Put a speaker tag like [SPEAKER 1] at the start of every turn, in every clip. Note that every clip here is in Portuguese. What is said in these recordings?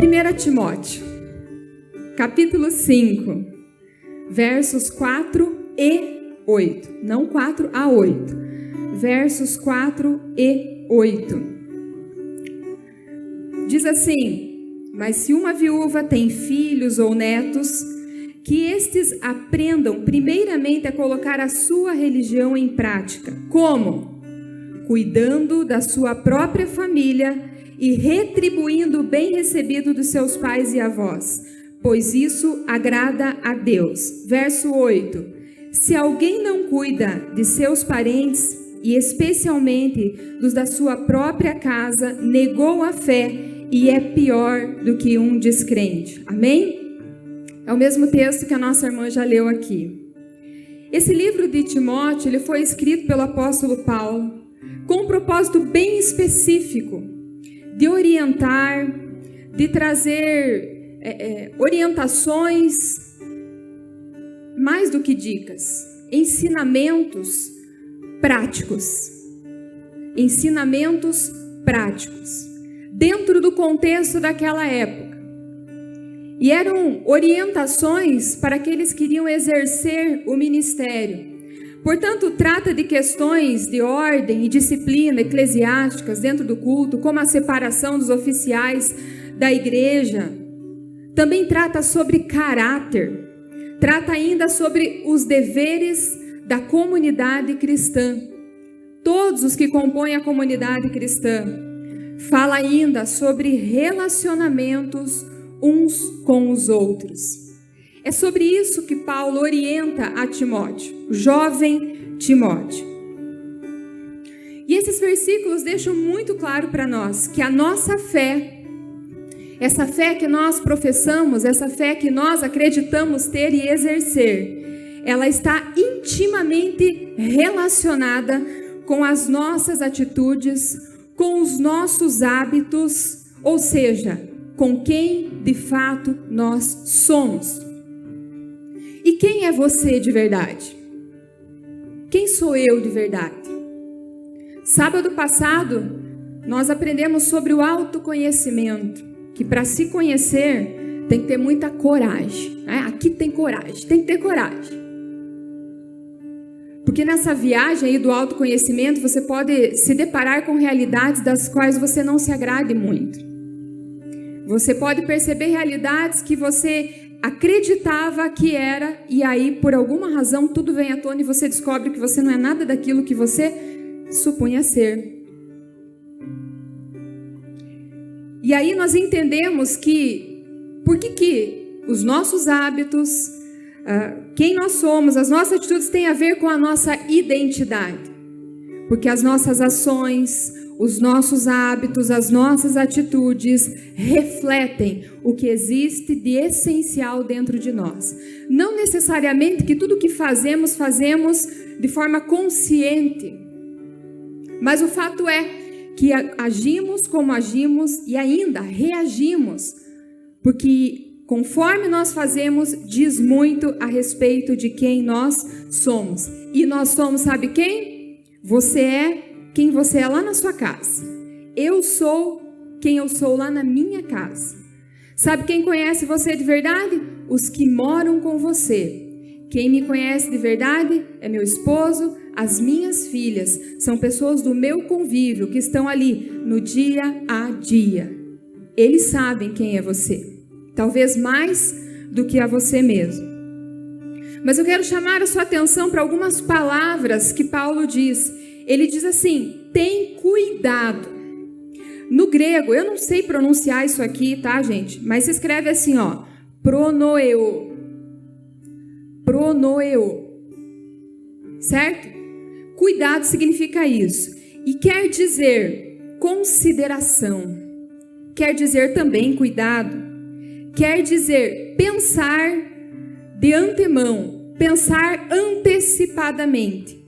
[SPEAKER 1] 1 Timóteo, capítulo 5, versos 4 e 8. Não 4 a 8. Versos 4 e 8. Diz assim: mas se uma viúva tem filhos ou netos, que estes aprendam primeiramente a colocar a sua religião em prática. Como? Cuidando da sua própria família e retribuindo o bem recebido dos seus pais e avós, pois isso agrada a Deus. Verso 8. Se alguém não cuida de seus parentes, e especialmente dos da sua própria casa, negou a fé e é pior do que um descrente. Amém? É o mesmo texto que a nossa irmã já leu aqui. Esse livro de Timóteo, ele foi escrito pelo apóstolo Paulo com um propósito bem específico de orientar, de trazer orientações, mais do que dicas, ensinamentos práticos. Ensinamentos práticos, dentro do contexto daquela época. E eram orientações para aqueles que queriam exercer o ministério. Portanto, trata de questões de ordem e disciplina eclesiásticas dentro do culto, como a separação dos oficiais da igreja. Também trata sobre caráter. Trata ainda sobre os deveres da comunidade cristã. Todos os que compõem a comunidade cristã. Fala ainda sobre relacionamentos uns com os outros. É sobre isso que Paulo orienta a Timóteo, o jovem Timóteo. E esses versículos deixam muito claro para nós que a nossa fé, essa fé que nós professamos, essa fé que nós acreditamos ter e exercer, ela está intimamente relacionada com as nossas atitudes, com os nossos hábitos, ou seja, com quem de fato nós somos. E quem é você de verdade? Quem sou eu de verdade? Sábado passado, nós aprendemos sobre o autoconhecimento, que para se conhecer tem que ter muita coragem. Aqui tem coragem, tem que ter coragem. Porque nessa viagem aí do autoconhecimento, você pode se deparar com realidades das quais você não se agrade muito. Você pode perceber realidades que você acreditava que era, e aí, por alguma razão, tudo vem à tona e você descobre que você não é nada daquilo que você supunha ser. E aí nós entendemos que, por que os nossos hábitos, quem nós somos, as nossas atitudes têm a ver com a nossa identidade. Porque as nossas ações, os nossos hábitos, as nossas atitudes refletem o que existe de essencial dentro de nós. Não necessariamente que tudo que fazemos de forma consciente. Mas o fato é que agimos como agimos e ainda reagimos. Porque conforme nós fazemos, diz muito a respeito de quem nós somos. E nós somos, sabe quem? Você é quem você é lá na sua casa. Eu sou quem eu sou lá na minha casa. Sabe quem conhece você de verdade? Os que moram com você. Quem me conhece de verdade é meu esposo, as minhas filhas. São pessoas do meu convívio que estão ali no dia a dia. Eles sabem quem é você. Talvez mais do que a você mesmo. Mas eu quero chamar a sua atenção para algumas palavras que Paulo diz. Ele diz assim: tem cuidado. No grego, eu não sei pronunciar isso aqui, tá, gente? Mas se escreve assim, ó. Pronoeo. Pronoeo. Certo? Cuidado significa isso. E quer dizer consideração. Quer dizer também cuidado. Quer dizer pensar de antemão. Pensar antecipadamente.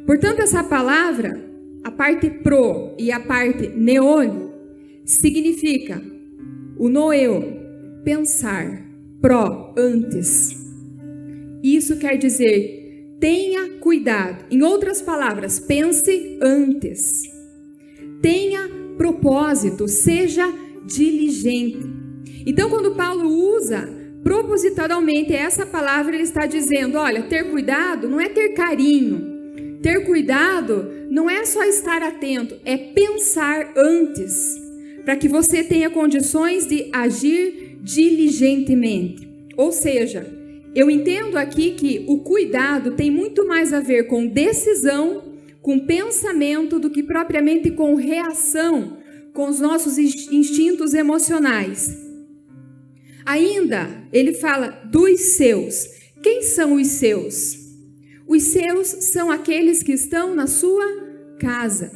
[SPEAKER 1] Portanto, essa palavra, a parte pro e a parte neon, significa o noeu, pensar, pró, antes. Isso quer dizer, tenha cuidado. Em outras palavras, pense antes. Tenha propósito, seja diligente. Então, quando Paulo usa propositalmente essa palavra, ele está dizendo, olha, ter cuidado não é ter carinho. Ter cuidado não é só estar atento, é pensar antes, para que você tenha condições de agir diligentemente. Ou seja, eu entendo aqui que o cuidado tem muito mais a ver com decisão, com pensamento, do que propriamente com reação, com os nossos instintos emocionais. Ainda, ele fala dos seus. Quem são os seus? Os seus são aqueles que estão na sua casa.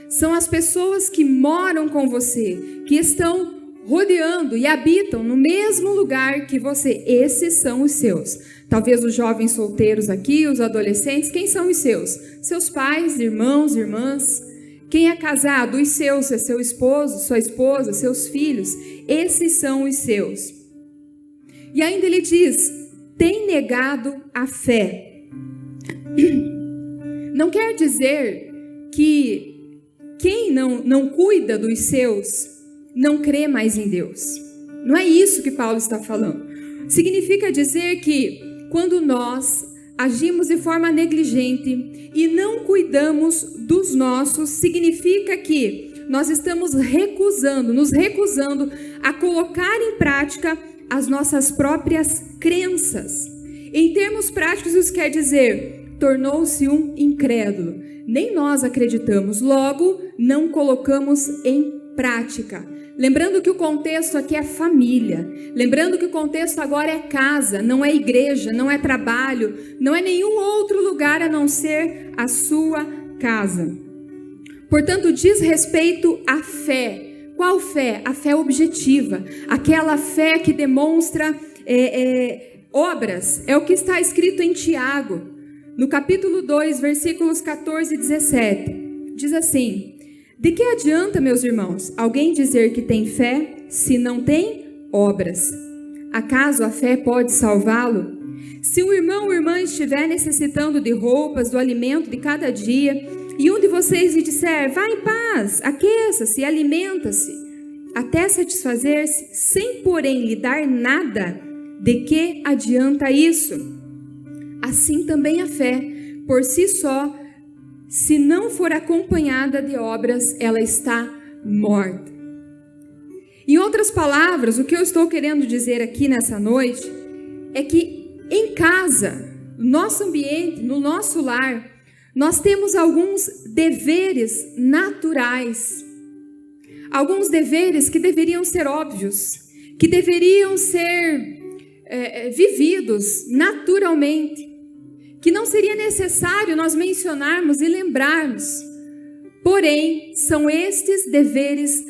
[SPEAKER 1] São as pessoas que moram com você, que estão rodeando e habitam no mesmo lugar que você. Esses são os seus. Talvez os jovens solteiros aqui, os adolescentes, quem são os seus? Seus pais, irmãos, irmãs. Quem é casado, os seus, é seu esposo, sua esposa, seus filhos. Esses são os seus. E ainda ele diz, tem negado a fé. Não quer dizer que quem não cuida dos seus não crê mais em Deus. Não é isso que Paulo está falando. Significa dizer que quando nós agimos de forma negligente e não cuidamos dos nossos, significa que nós estamos nos recusando a colocar em prática as nossas próprias crenças. Em termos práticos, isso quer dizer, tornou-se um incrédulo. Nem nós acreditamos, logo não colocamos em prática. Lembrando que o contexto aqui é família. Lembrando que o contexto agora é casa, não é igreja, não é trabalho, não é nenhum outro lugar a não ser a sua casa. Portanto, diz respeito à fé. Qual fé? A fé objetiva. Aquela fé que demonstra obras. É o que está escrito em Tiago. No capítulo 2, versículos 14 e 17, diz assim, de que adianta, meus irmãos, alguém dizer que tem fé se não tem obras? Acaso a fé pode salvá-lo? Se um irmão ou irmã estiver necessitando de roupas, do alimento de cada dia, e um de vocês lhe disser, vá em paz, aqueça-se, alimenta-se, até satisfazer-se, sem porém lhe dar nada, de que adianta isso? Assim também a fé, por si só, se não for acompanhada de obras, ela está morta. Em outras palavras, o que eu estou querendo dizer aqui nessa noite é que em casa, no nosso ambiente, no nosso lar, nós temos alguns deveres naturais. Alguns deveres que deveriam ser óbvios, que deveriam ser vividos naturalmente, que não seria necessário nós mencionarmos e lembrarmos. Porém, são estes deveres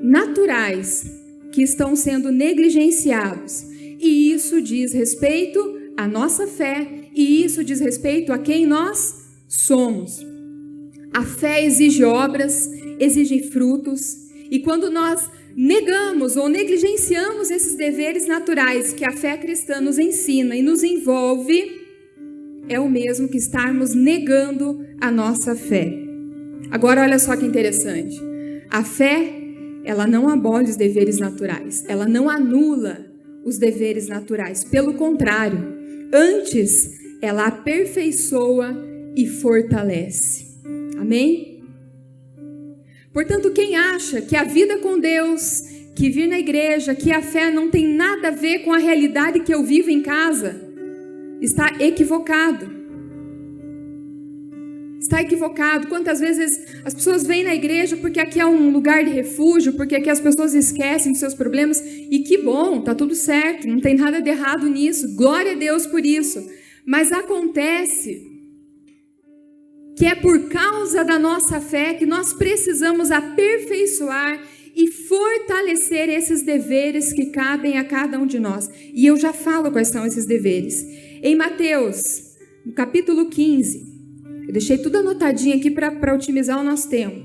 [SPEAKER 1] naturais que estão sendo negligenciados. E isso diz respeito à nossa fé, e isso diz respeito a quem nós somos. A fé exige obras, exige frutos, e quando nós negamos ou negligenciamos esses deveres naturais que a fé cristã nos ensina e nos envolve, é o mesmo que estarmos negando a nossa fé. Agora olha só que interessante. A fé, ela não abole os deveres naturais. Ela não anula os deveres naturais. Pelo contrário, antes ela aperfeiçoa e fortalece. Amém? Portanto, quem acha que a vida com Deus, que vir na igreja, que a fé não tem nada a ver com a realidade que eu vivo em casa, está equivocado. Está equivocado. Quantas vezes as pessoas vêm na igreja porque aqui é um lugar de refúgio, porque aqui as pessoas esquecem dos seus problemas, e que bom, tá tudo certo, não tem nada de errado nisso, glória a Deus por isso. Mas acontece que é por causa da nossa fé que nós precisamos aperfeiçoar e fortalecer esses deveres que cabem a cada um de nós. E eu já falo quais são esses deveres. Em Mateus, no capítulo 15, eu deixei tudo anotadinho aqui para otimizar o nosso tempo.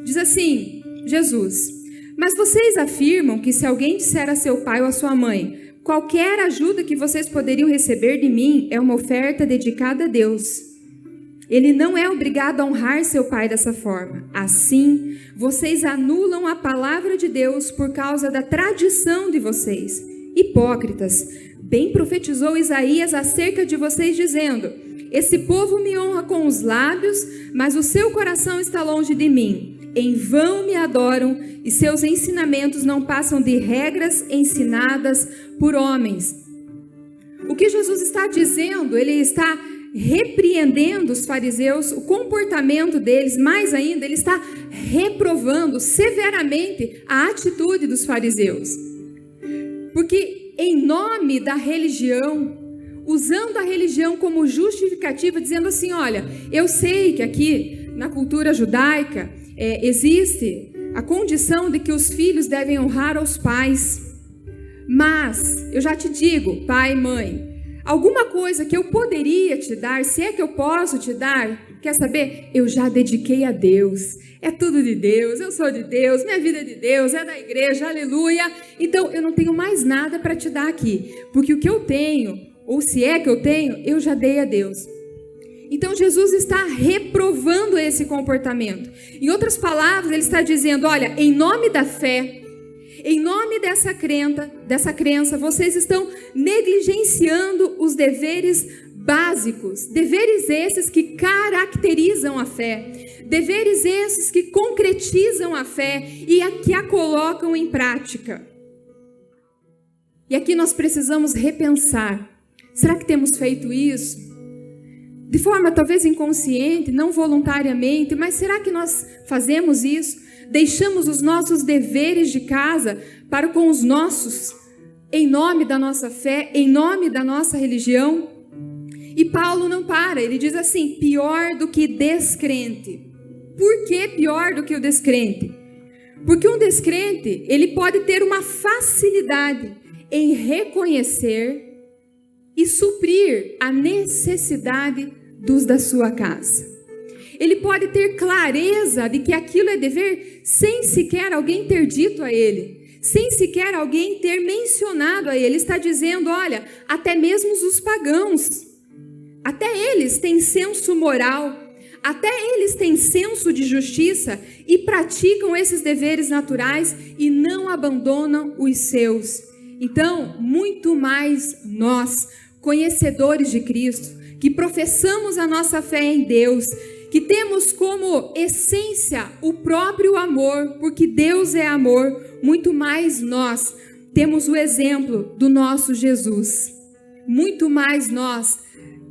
[SPEAKER 1] Diz assim, Jesus, mas vocês afirmam que se alguém disser a seu pai ou a sua mãe, qualquer ajuda que vocês poderiam receber de mim é uma oferta dedicada a Deus. Ele não é obrigado a honrar seu pai dessa forma. Assim, vocês anulam a palavra de Deus por causa da tradição de vocês. Hipócritas, bem profetizou Isaías acerca de vocês, dizendo: esse povo me honra com os lábios, mas o seu coração está longe de mim. Em vão me adoram, e seus ensinamentos não passam de regras ensinadas por homens. O que Jesus está dizendo, ele está repreendendo os fariseus, o comportamento deles, mais ainda, ele está reprovando severamente a atitude dos fariseus. Porque em nome da religião, usando a religião como justificativa, dizendo assim, olha, eu sei que aqui na cultura judaica existe a condição de que os filhos devem honrar aos pais, mas eu já te digo, pai e mãe, alguma coisa que eu poderia te dar, se é que eu posso te dar, quer saber? Eu já dediquei a Deus, é tudo de Deus, eu sou de Deus, minha vida é de Deus, é da igreja, aleluia. Então eu não tenho mais nada para te dar aqui, porque o que eu tenho, ou se é que eu tenho, eu já dei a Deus. Então Jesus está reprovando esse comportamento. Em outras palavras, ele está dizendo, olha, em nome da fé, em nome dessa crença, vocês estão negligenciando os deveres básicos, deveres esses que caracterizam a fé, deveres esses que concretizam a fé e que a colocam em prática. E aqui nós precisamos repensar, será que temos feito isso? De forma talvez inconsciente, não voluntariamente, mas será que nós fazemos isso? Deixamos os nossos deveres de casa para com os nossos, em nome da nossa fé, em nome da nossa religião? E Paulo não para, ele diz assim, pior do que descrente. Por que pior do que o descrente? Porque um descrente, ele pode ter uma facilidade em reconhecer e suprir a necessidade dos da sua casa. Ele pode ter clareza de que aquilo é dever sem sequer alguém ter dito a ele, sem sequer alguém ter mencionado a ele. Ele está dizendo, olha, até mesmo os pagãos, até eles têm senso moral, até eles têm senso de justiça e praticam esses deveres naturais e não abandonam os seus. Então, muito mais nós, conhecedores de Cristo, que professamos a nossa fé em Deus, que temos como essência o próprio amor, porque Deus é amor, muito mais nós temos o exemplo do nosso Jesus. Muito mais nós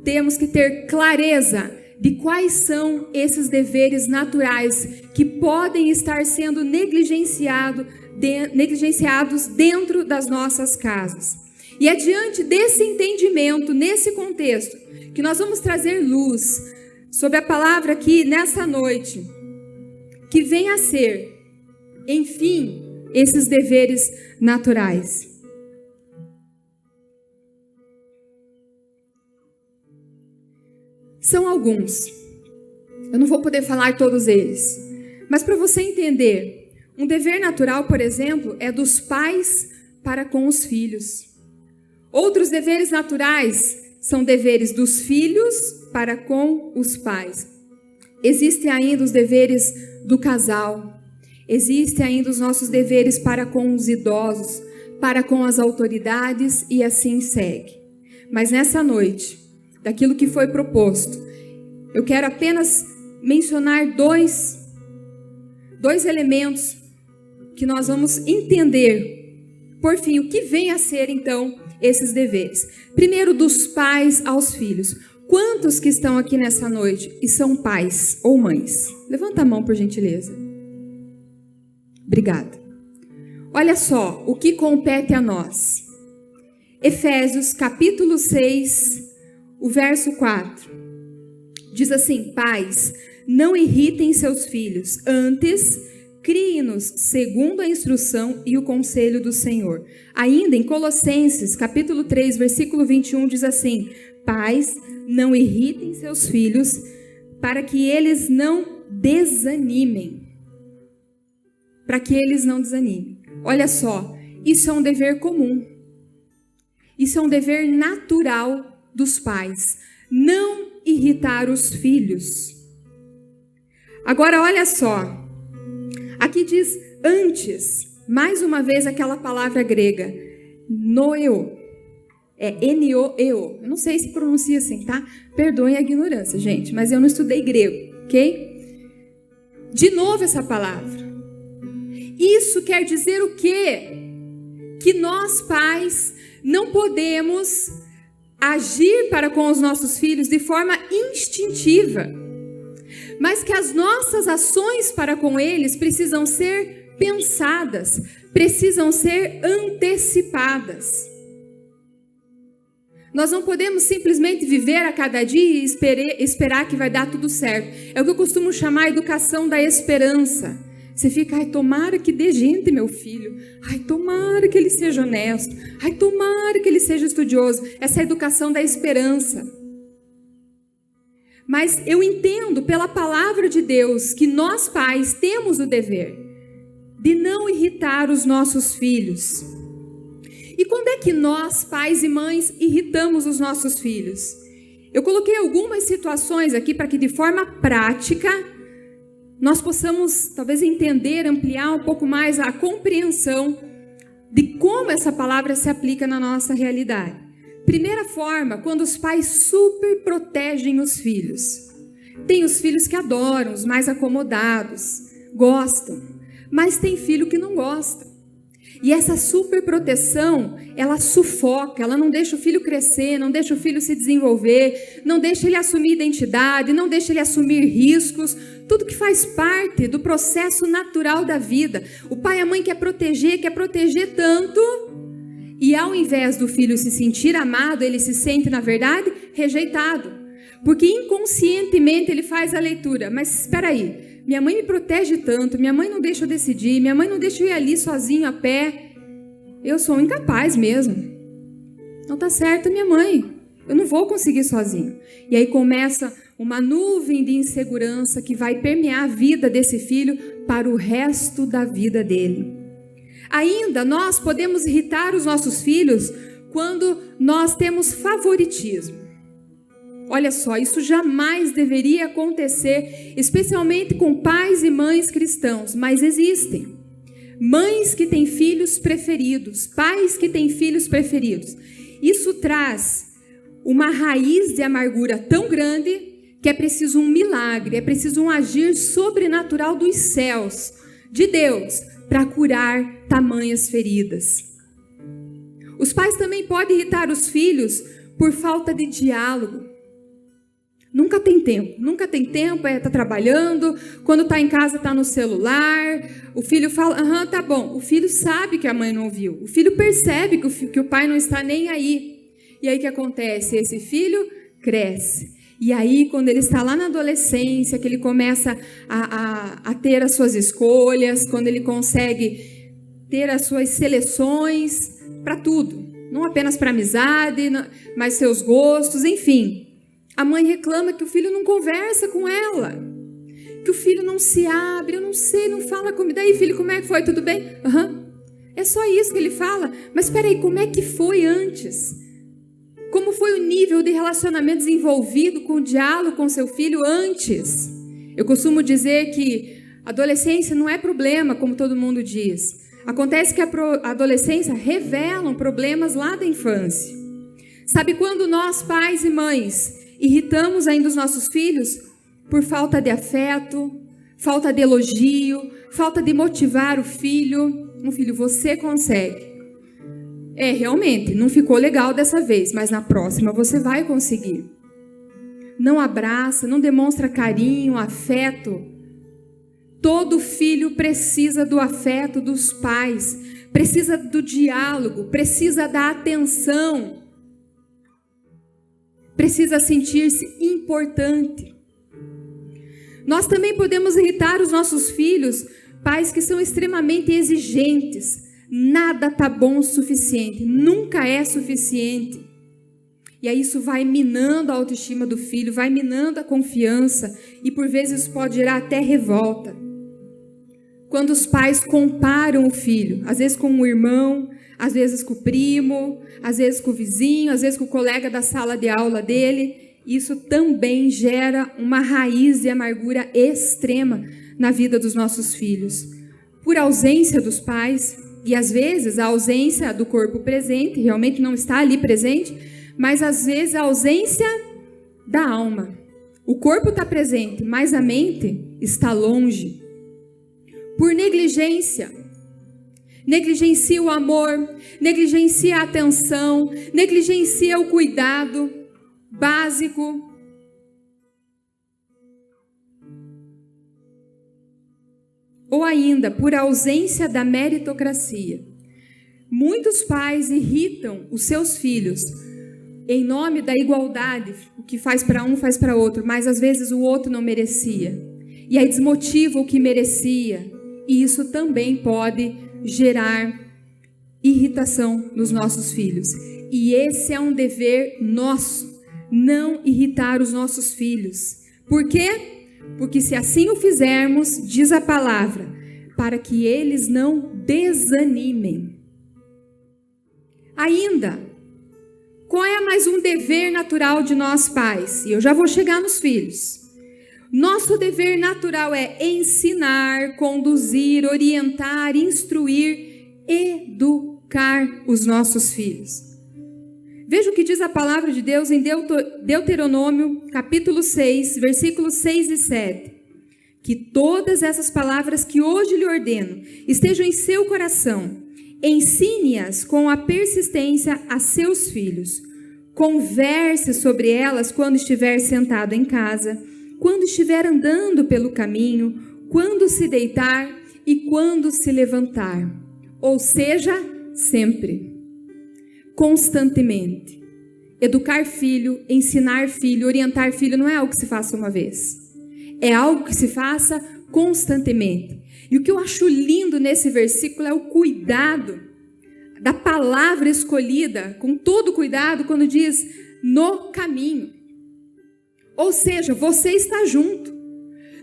[SPEAKER 1] temos que ter clareza de quais são esses deveres naturais que podem estar sendo negligenciados dentro das nossas casas. E é diante desse entendimento, nesse contexto, que nós vamos trazer luz sobre a palavra aqui nessa noite, que vem a ser, enfim, esses deveres naturais. São alguns, eu não vou poder falar todos eles, mas para você entender, um dever natural, por exemplo, é dos pais para com os filhos. Outros deveres naturais são deveres dos filhos para com os pais. Existem ainda os deveres do casal. Existem ainda os nossos deveres para com os idosos, para com as autoridades e assim segue. Mas nessa noite, daquilo que foi proposto, eu quero apenas mencionar dois elementos que nós vamos entender, por fim, o que vem a ser então esses deveres. Primeiro, dos pais aos filhos. Quantos que estão aqui nessa noite e são pais ou mães? Levanta a mão, por gentileza. Obrigada. Olha só o que compete a nós. Efésios capítulo 6, o verso 4. Diz assim, pais, não irritem seus filhos, antes criem-nos segundo a instrução e o conselho do Senhor. Ainda em Colossenses, capítulo 3, versículo 21, diz assim, pais, não irritem seus filhos, para que eles não desanimem. Para que eles não desanimem. Olha só, isso é um dever comum. Isso é um dever natural dos pais. Não irritar os filhos. Agora, olha só. Aqui diz antes, mais uma vez aquela palavra grega, noeo. É N-O-E-O. Eu não sei se pronuncia assim, tá? Perdoem a ignorância, gente, mas eu não estudei grego, ok? De novo essa palavra. Isso quer dizer o quê? Que nós, pais, não podemos agir para com os nossos filhos de forma instintiva, mas que as nossas ações para com eles precisam ser pensadas, precisam ser antecipadas. Nós não podemos simplesmente viver a cada dia e esperar que vai dar tudo certo. É o que eu costumo chamar a educação da esperança. Você fica, ai, tomara que dê gente, meu filho. Ai, tomara que ele seja honesto. Ai, tomara que ele seja estudioso. Essa é a educação da esperança. Mas eu entendo pela palavra de Deus que nós, pais, temos o dever de não irritar os nossos filhos. E quando é que nós, pais e mães, irritamos os nossos filhos? Eu coloquei algumas situações aqui para que de forma prática nós possamos talvez entender, ampliar um pouco mais a compreensão de como essa palavra se aplica na nossa realidade. Primeira forma, quando os pais super protegem os filhos. Tem os filhos que adoram, os mais acomodados, gostam, mas tem filho que não gosta. E essa superproteção, ela sufoca, ela não deixa o filho crescer, não deixa o filho se desenvolver, não deixa ele assumir identidade, não deixa ele assumir riscos, tudo que faz parte do processo natural da vida. O pai e a mãe quer proteger tanto, e ao invés do filho se sentir amado, ele se sente, na verdade, rejeitado. Porque inconscientemente ele faz a leitura, mas espera aí. Minha mãe me protege tanto, minha mãe não deixa eu decidir, minha mãe não deixa eu ir ali sozinho a pé. Eu sou incapaz mesmo. Não tá certo, minha mãe. Eu não vou conseguir sozinho. E aí começa uma nuvem de insegurança que vai permear a vida desse filho para o resto da vida dele. Ainda nós podemos irritar os nossos filhos quando nós temos favoritismo. Olha só, isso jamais deveria acontecer, especialmente com pais e mães cristãos, mas existem. Mães que têm filhos preferidos, pais que têm filhos preferidos. Isso traz uma raiz de amargura tão grande que é preciso um milagre, é preciso um agir sobrenatural dos céus, de Deus, para curar tamanhas feridas. Os pais também podem irritar os filhos por falta de diálogo. Nunca tem tempo, está trabalhando, quando está em casa está no celular, o filho fala, tá bom, o filho sabe que a mãe não ouviu, o filho percebe que o pai não está nem aí, e aí o que acontece? Esse filho cresce, e aí quando ele está lá na adolescência, que ele começa a ter as suas escolhas, quando ele consegue ter as suas seleções para tudo, não apenas para amizade, mas seus gostos, enfim. A mãe reclama que o filho não conversa com ela, que o filho não se abre, eu não sei, não fala comigo. Daí, filho, como é que foi? Tudo bem? É só isso que ele fala. Mas espera aí, como é que foi antes? Como foi o nível de relacionamento desenvolvido com o diálogo com seu filho antes? Eu costumo dizer que a adolescência não é problema, como todo mundo diz. Acontece que a adolescência revela problemas lá da infância. Sabe quando nós, pais e mães, irritamos ainda os nossos filhos por falta de afeto, falta de elogio, falta de motivar o filho. Um filho, você consegue. Realmente, não ficou legal dessa vez, mas na próxima você vai conseguir. Não abraça, não demonstra carinho, afeto. Todo filho precisa do afeto dos pais, precisa do diálogo, precisa da atenção. Precisa sentir-se importante. Nós também podemos irritar os nossos filhos, pais que são extremamente exigentes. Nada está bom o suficiente, nunca é suficiente. E aí isso vai minando a autoestima do filho, vai minando a confiança e por vezes pode gerar até revolta. Quando os pais comparam o filho, às vezes com um irmão, às vezes com o primo, às vezes com o vizinho, às vezes com o colega da sala de aula dele, isso também gera uma raiz de amargura extrema na vida dos nossos filhos. Por ausência dos pais, e às vezes a ausência do corpo presente, realmente não está ali presente, mas às vezes a ausência da alma. O corpo está presente, mas a mente está longe. Por negligência. Negligencia o amor, negligencia a atenção, negligencia o cuidado básico. Ou ainda, por ausência da meritocracia. Muitos pais irritam os seus filhos em nome da igualdade. O que faz para um, faz para outro, mas às vezes o outro não merecia. E aí desmotiva o que merecia. E isso também pode gerar irritação nos nossos filhos. E esse é um dever nosso, não irritar os nossos filhos. Por quê? Porque se assim o fizermos, diz a palavra, para que eles não desanimem. Ainda, qual é mais um dever natural de nós pais? E eu já vou chegar nos filhos. Nosso dever natural é ensinar, conduzir, orientar, instruir, educar os nossos filhos. Veja o que diz a palavra de Deus em Deuteronômio, capítulo 6, versículos 6 e 7. Que todas essas palavras que hoje lhe ordeno estejam em seu coração. Ensine-as com a persistência a seus filhos. Converse sobre elas quando estiver sentado em casa, quando estiver andando pelo caminho, quando se deitar e quando se levantar. Ou seja, sempre. Constantemente. Educar filho, ensinar filho, orientar filho não é algo que se faça uma vez. É algo que se faça constantemente. E o que eu acho lindo nesse versículo é o cuidado da palavra escolhida, com todo cuidado, quando diz no caminho. Ou seja, você está junto.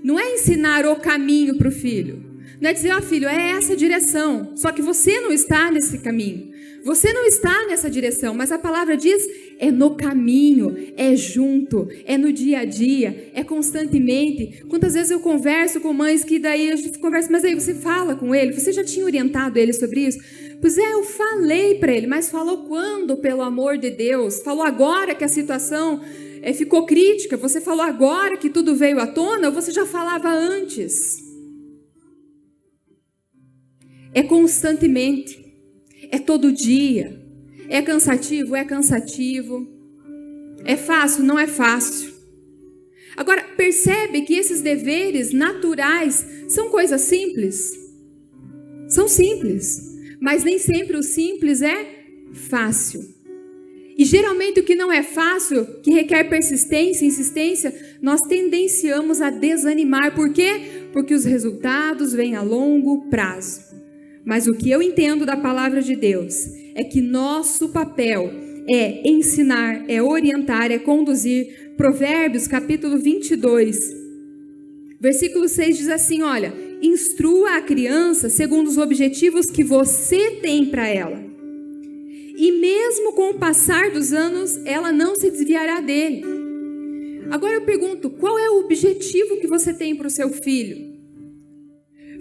[SPEAKER 1] Não é ensinar o caminho para o filho. Não é dizer, ó filho, é essa direção. Só que você não está nesse caminho. Você não está nessa direção, mas a palavra diz, é no caminho, é junto, é no dia a dia, é constantemente. Quantas vezes eu converso com mães que daí a gente conversa, mas aí você fala com ele, você já tinha orientado ele sobre isso? Pois é, eu falei para ele, mas falou quando, pelo amor de Deus? Falou agora que a situação ficou crítica? Você falou agora que tudo veio à tona ou você já falava antes? É constantemente. É todo dia. É cansativo? É cansativo. É fácil? Não é fácil. Agora, percebe que esses deveres naturais são coisas simples? São simples. Mas nem sempre o simples é fácil. E geralmente o que não é fácil, que requer persistência, insistência, nós tendenciamos a desanimar. Por quê? Porque os resultados vêm a longo prazo. Mas o que eu entendo da palavra de Deus é que nosso papel é ensinar, é orientar, é conduzir. Provérbios capítulo 22, versículo 6 diz assim, olha, instrua a criança segundo os objetivos que você tem para ela. E mesmo com o passar dos anos, ela não se desviará dele. Agora eu pergunto, qual é o objetivo que você tem para o seu filho?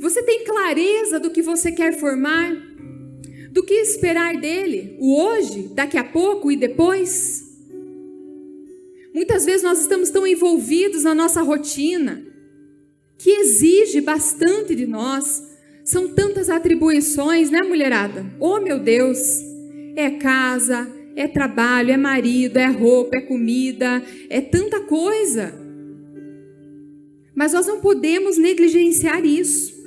[SPEAKER 1] Você tem clareza do que você quer formar? Do que esperar dele? O hoje, daqui a pouco e depois? Muitas vezes nós estamos tão envolvidos na nossa rotina, que exige bastante de nós. São tantas atribuições, né, mulherada? Oh, meu Deus! É casa, é trabalho, é marido, é roupa, é comida, é tanta coisa. Mas nós não podemos negligenciar isso.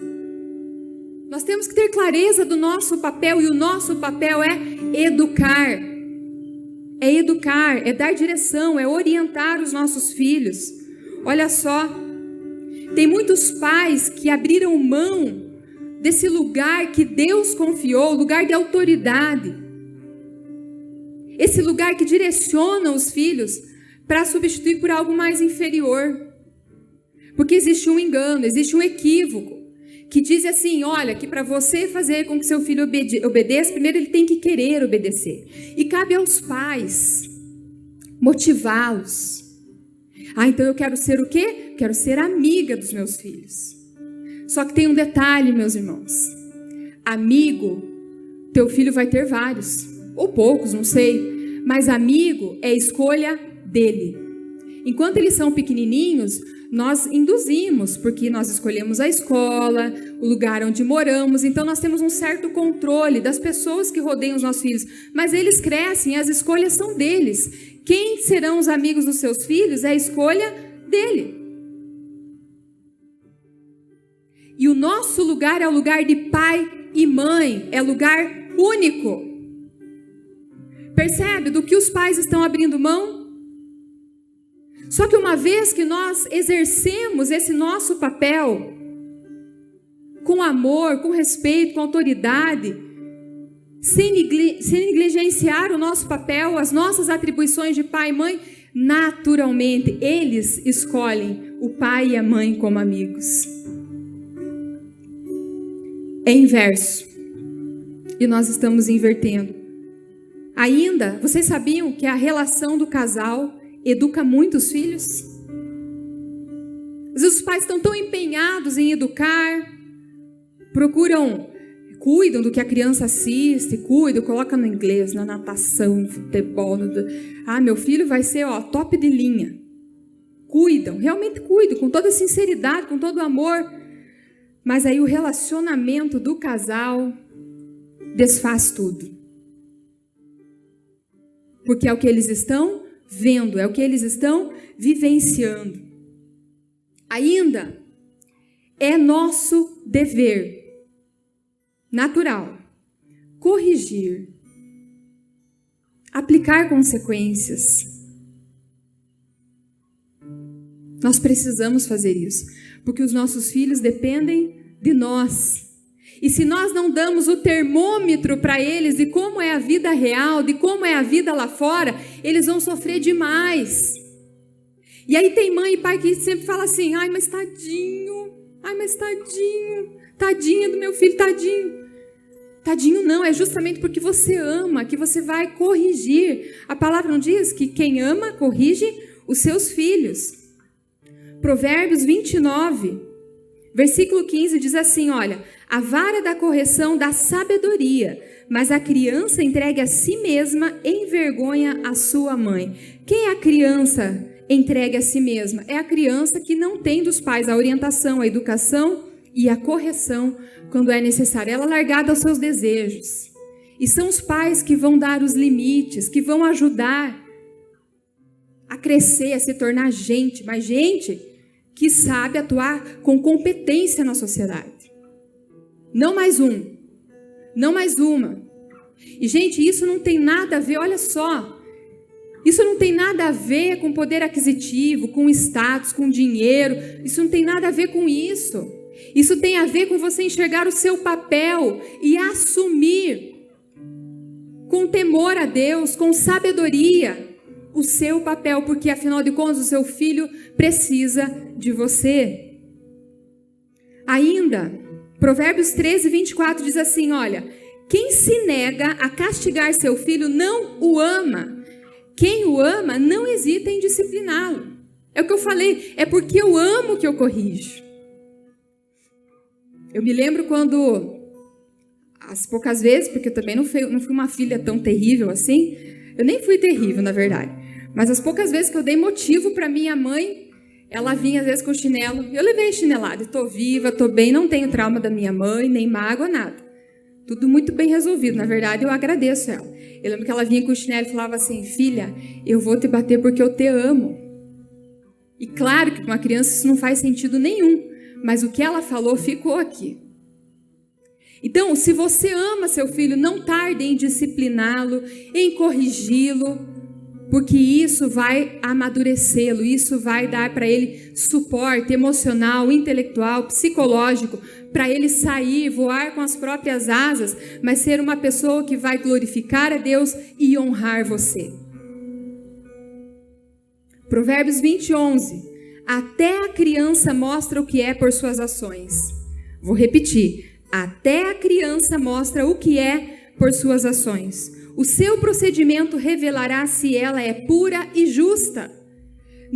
[SPEAKER 1] Nós temos que ter clareza do nosso papel, e o nosso papel é educar. É educar, é dar direção, é orientar os nossos filhos. Olha só, tem muitos pais que abriram mão desse lugar que Deus confiou, lugar de autoridade. Esse lugar que direciona os filhos para substituir por algo mais inferior. Porque existe um engano, existe um equívoco. Que diz assim, olha, que para você fazer com que seu filho obedeça, primeiro ele tem que querer obedecer. E cabe aos pais motivá-los. Então eu quero ser o quê? Quero ser amiga dos meus filhos. Só que tem um detalhe, meus irmãos. Amigo, teu filho vai ter vários, ou poucos, não sei. Mas amigo é escolha dele. Enquanto eles são pequenininhos, nós induzimos, porque nós escolhemos a escola, o lugar onde moramos, então nós temos um certo controle das pessoas que rodeiam os nossos filhos. Mas eles crescem, as escolhas são deles. Quem serão os amigos dos seus filhos é a escolha dele. E o nosso lugar é o lugar de pai e mãe, é lugar único. Percebe do que os pais estão abrindo mão? Só que uma vez que nós exercemos esse nosso papel com amor, com respeito, com autoridade, sem negligenciar o nosso papel, as nossas atribuições de pai e mãe, naturalmente eles escolhem o pai e a mãe como amigos. É inverso. E nós estamos invertendo. Ainda, vocês sabiam que a relação do casal educa muito os filhos? Às vezes os pais estão tão empenhados em educar, cuidam do que a criança assiste, coloca no inglês, na natação, no futebol. Meu filho vai ser top de linha. Realmente cuidam, com toda sinceridade, com todo amor. Mas aí o relacionamento do casal desfaz tudo. Porque é o que eles estão vendo, é o que eles estão vivenciando. Ainda é nosso dever natural corrigir, aplicar consequências. Nós precisamos fazer isso, porque os nossos filhos dependem de nós. E se nós não damos o termômetro para eles de como é a vida real, de como é a vida lá fora, eles vão sofrer demais. E aí tem mãe e pai que sempre fala assim, mas tadinho, tadinha do meu filho, tadinho. Tadinho não, é justamente porque você ama, que você vai corrigir. A palavra não diz que quem ama, corrige os seus filhos. Provérbios 29, versículo 15 diz assim, olha, a vara da correção dá sabedoria, mas a criança entregue a si mesma envergonha a sua mãe. Quem é a criança entregue a si mesma? É a criança que não tem dos pais a orientação, a educação e a correção quando é necessário. Ela é largada aos seus desejos. E são os pais que vão dar os limites, que vão ajudar a crescer, a se tornar gente, mas gente que sabe atuar com competência na sociedade. Não mais um, não mais uma. E, gente, isso não tem nada a ver, olha só, isso não tem nada a ver com poder aquisitivo, com status, com dinheiro, isso não tem nada a ver com isso. Isso tem a ver com você enxergar o seu papel e assumir com temor a Deus, com sabedoria, o seu papel, porque afinal de contas o seu filho precisa de você. Ainda, Provérbios 13, 24 diz assim, olha, quem se nega a castigar seu filho não o ama. Quem o ama não hesita em discipliná-lo. É o que eu falei, é porque eu amo que eu corrijo. Eu me lembro quando, as poucas vezes, porque eu também não fui uma filha tão terrível assim, eu nem fui terrível, na verdade, mas as poucas vezes que eu dei motivo para minha mãe, ela vinha às vezes com chinelo, eu levei chinelada, estou viva, estou bem, não tenho trauma da minha mãe, nem mágoa, nada. Tudo muito bem resolvido, na verdade eu agradeço ela. Eu lembro que ela vinha com o chinelo e falava assim, filha, eu vou te bater porque eu te amo. E claro que para uma criança isso não faz sentido nenhum, mas o que ela falou ficou aqui. Então, se você ama seu filho, não tarde em discipliná-lo, em corrigi-lo, porque isso vai amadurecê-lo, isso vai dar para ele suporte emocional, intelectual, psicológico, para ele sair, voar com as próprias asas, mas ser uma pessoa que vai glorificar a Deus e honrar você. Provérbios 20, 11. Até a criança mostra o que é por suas ações. Vou repetir. Até a criança mostra o que é por suas ações. O seu procedimento revelará se ela é pura e justa.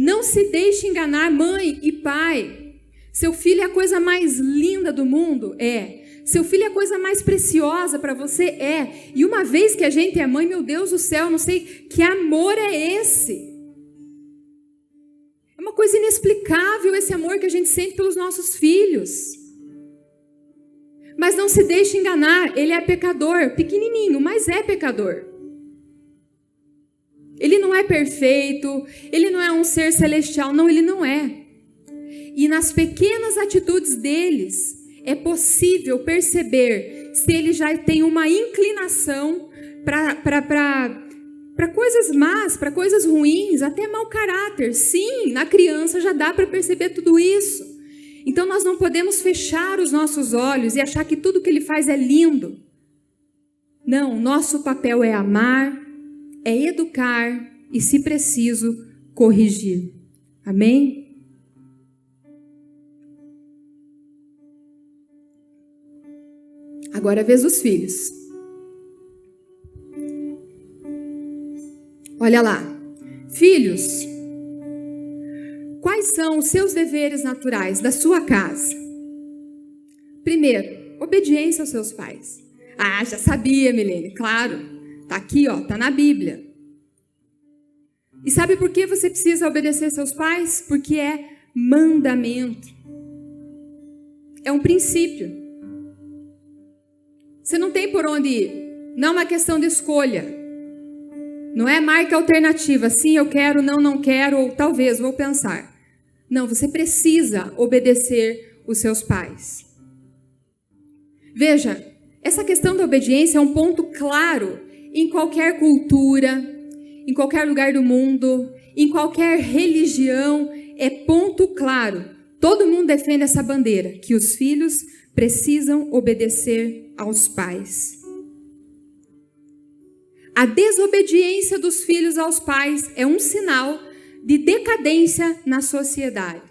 [SPEAKER 1] Não se deixe enganar, mãe e pai. Seu filho é a coisa mais linda do mundo? É. Seu filho é a coisa mais preciosa para você? É. E uma vez que a gente é mãe, meu Deus do céu, não sei que amor é esse. É uma coisa inexplicável esse amor que a gente sente pelos nossos filhos. Mas não se deixe enganar, ele é pecador, pequenininho, mas é pecador. Ele não é perfeito, ele não é um ser celestial, não, ele não é. E nas pequenas atitudes deles, é possível perceber se ele já tem uma inclinação para coisas más, para coisas ruins, até mau caráter. Sim, na criança já dá para perceber tudo isso. Então nós não podemos fechar os nossos olhos e achar que tudo que ele faz é lindo. Não, nosso papel é amar, é educar e, se preciso, corrigir. Amém? Agora é a vez dos filhos. Olha lá. Filhos, quais são os seus deveres naturais da sua casa? Primeiro, obediência aos seus pais. Ah, já sabia, Milene, claro. Tá aqui, ó, tá na Bíblia. E sabe por que você precisa obedecer seus pais? Porque é mandamento. É um princípio. Você não tem por onde ir. Não é uma questão de escolha. Não é marca alternativa. Sim, eu quero, não quero, ou talvez, vou pensar. Não, você precisa obedecer os seus pais. Veja, essa questão da obediência é um ponto claro em qualquer cultura, em qualquer lugar do mundo, em qualquer religião, é ponto claro. Todo mundo defende essa bandeira, que os filhos precisam obedecer aos pais. A desobediência dos filhos aos pais é um sinal de decadência na sociedade.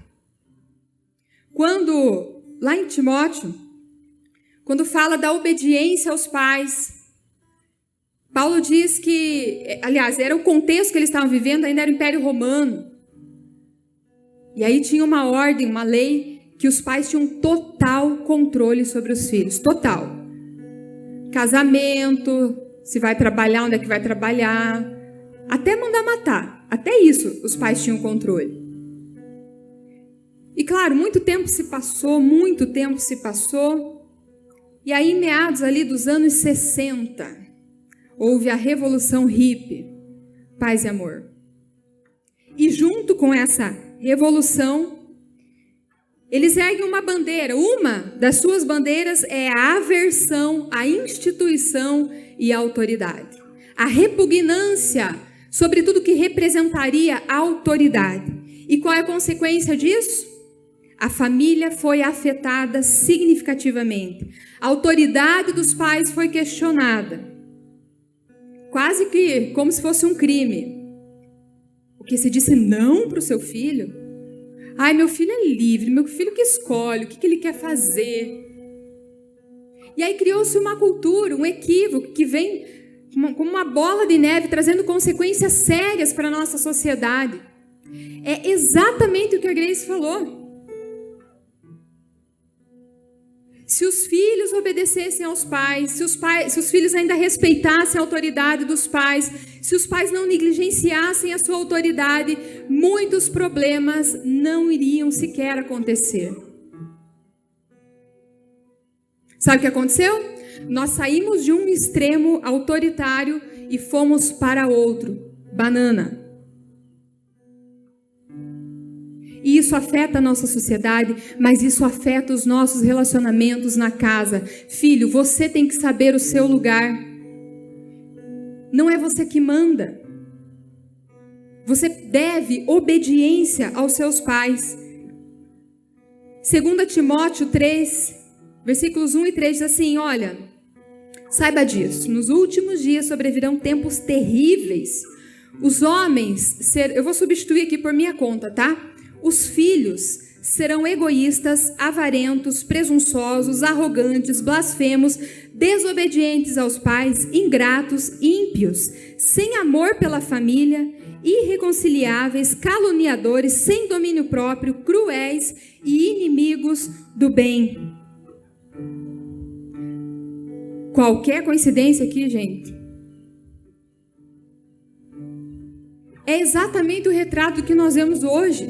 [SPEAKER 1] Quando, lá em Timóteo, quando fala da obediência aos pais, Paulo diz que, aliás, era o contexto que eles estavam vivendo, ainda era o Império Romano. E aí tinha uma ordem, uma lei, que os pais tinham total controle sobre os filhos, total. Casamento, se vai trabalhar, onde é que vai trabalhar, até mandar matar, até isso os pais tinham controle. E claro, muito tempo se passou, e aí em meados ali dos anos 60, houve a Revolução Hippie, paz e amor. E junto com essa revolução, eles erguem uma bandeira. Uma das suas bandeiras é a aversão à instituição e à autoridade. A repugnância sobre tudo que representaria a autoridade. E qual é a consequência disso? A família foi afetada significativamente. A autoridade dos pais foi questionada. Quase que como se fosse um crime. Porque se disse não para o seu filho. Ai, meu filho é livre, meu filho que escolhe, o que ele quer fazer. E aí criou-se uma cultura, um equívoco que vem como uma bola de neve, trazendo consequências sérias para a nossa sociedade. É exatamente o que a Grace falou. Se os filhos obedecessem aos pais, se os filhos ainda respeitassem a autoridade dos pais, se os pais não negligenciassem a sua autoridade, muitos problemas não iriam sequer acontecer. Sabe o que aconteceu? Nós saímos de um extremo autoritário e fomos para outro, banana. E isso afeta a nossa sociedade, mas isso afeta os nossos relacionamentos na casa. Filho, você tem que saber o seu lugar. Não é você que manda. Você deve obediência aos seus pais. 2 Timóteo 3, versículos 1 e 3 diz assim, olha, saiba disso, nos últimos dias sobrevirão tempos terríveis. Os homens, eu vou substituir aqui por minha conta, tá? Os filhos serão egoístas, avarentos, presunçosos, arrogantes, blasfemos, desobedientes aos pais, ingratos, ímpios, sem amor pela família, irreconciliáveis, caluniadores, sem domínio próprio, cruéis e inimigos do bem. Qualquer coincidência aqui, gente? É exatamente o retrato que nós vemos hoje.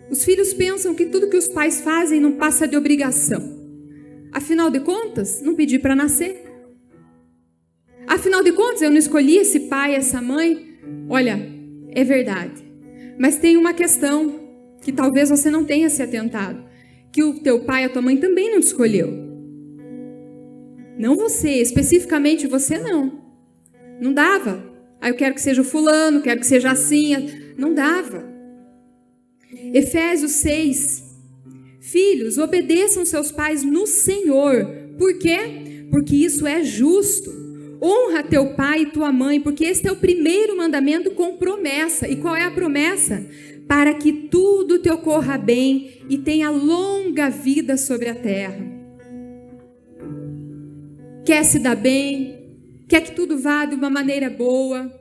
[SPEAKER 1] Os filhos pensam que tudo que os pais fazem não passa de obrigação. Afinal de contas, não pedi para nascer. Afinal de contas, eu não escolhi esse pai, essa mãe. Olha, é verdade. Mas tem uma questão que talvez você não tenha se atentado. Que o teu pai, a tua mãe também não te escolheu. Não você, especificamente você não. Não dava. Ah, eu quero que seja o fulano, quero que seja assim. Não dava. Efésios 6. Filhos, obedeçam seus pais no Senhor. Por quê? Porque isso é justo. Honra teu pai e tua mãe, porque este é o primeiro mandamento com promessa. E qual é a promessa? Para que tudo te ocorra bem e tenha longa vida sobre a terra. Quer se dar bem? Quer que tudo vá de uma maneira boa?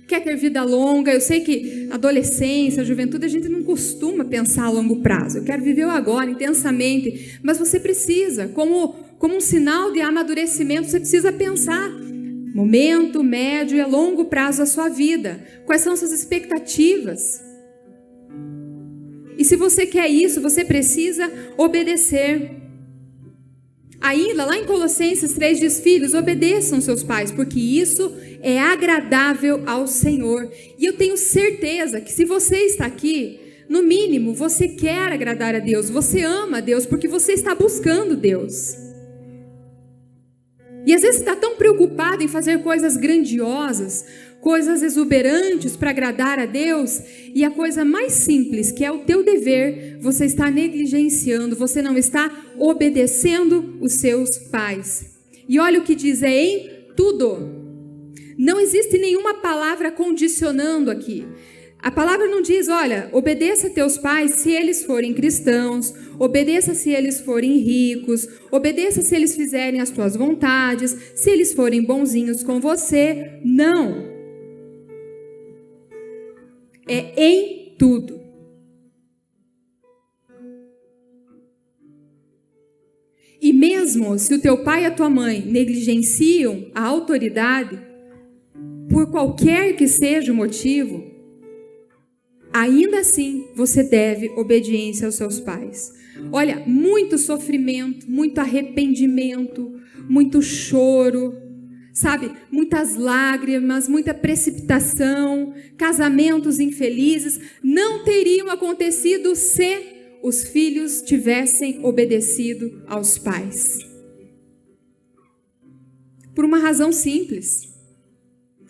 [SPEAKER 1] Quer ter vida longa? Eu sei que adolescência, juventude, a gente não costuma pensar a longo prazo. Eu quero viver o agora intensamente. Mas você precisa, como um sinal de amadurecimento, você precisa pensar momento, médio e a longo prazo da sua vida. Quais são suas expectativas? E se você quer isso, você precisa obedecer. Ainda lá em Colossenses 3 diz: filhos, obedeçam seus pais, porque isso é agradável ao Senhor. E eu tenho certeza que se você está aqui, no mínimo, você quer agradar a Deus, você ama a Deus, porque você está buscando Deus. E às vezes você está tão preocupado em fazer coisas grandiosas, coisas exuberantes para agradar a Deus, e a coisa mais simples, que é o teu dever, você está negligenciando, você não está obedecendo os seus pais. E olha o que diz, é em tudo. Não existe nenhuma palavra condicionando aqui. A palavra não diz, olha, obedeça a teus pais se eles forem cristãos, obedeça se eles forem ricos, obedeça se eles fizerem as tuas vontades, se eles forem bonzinhos com você. Não. É em tudo. E mesmo se o teu pai e a tua mãe negligenciam a autoridade, por qualquer que seja o motivo, ainda assim você deve obediência aos seus pais. Olha, muito sofrimento, muito arrependimento, muito choro, sabe? Muitas lágrimas, muita precipitação, casamentos infelizes não teriam acontecido se os filhos tivessem obedecido aos pais. Por uma razão simples.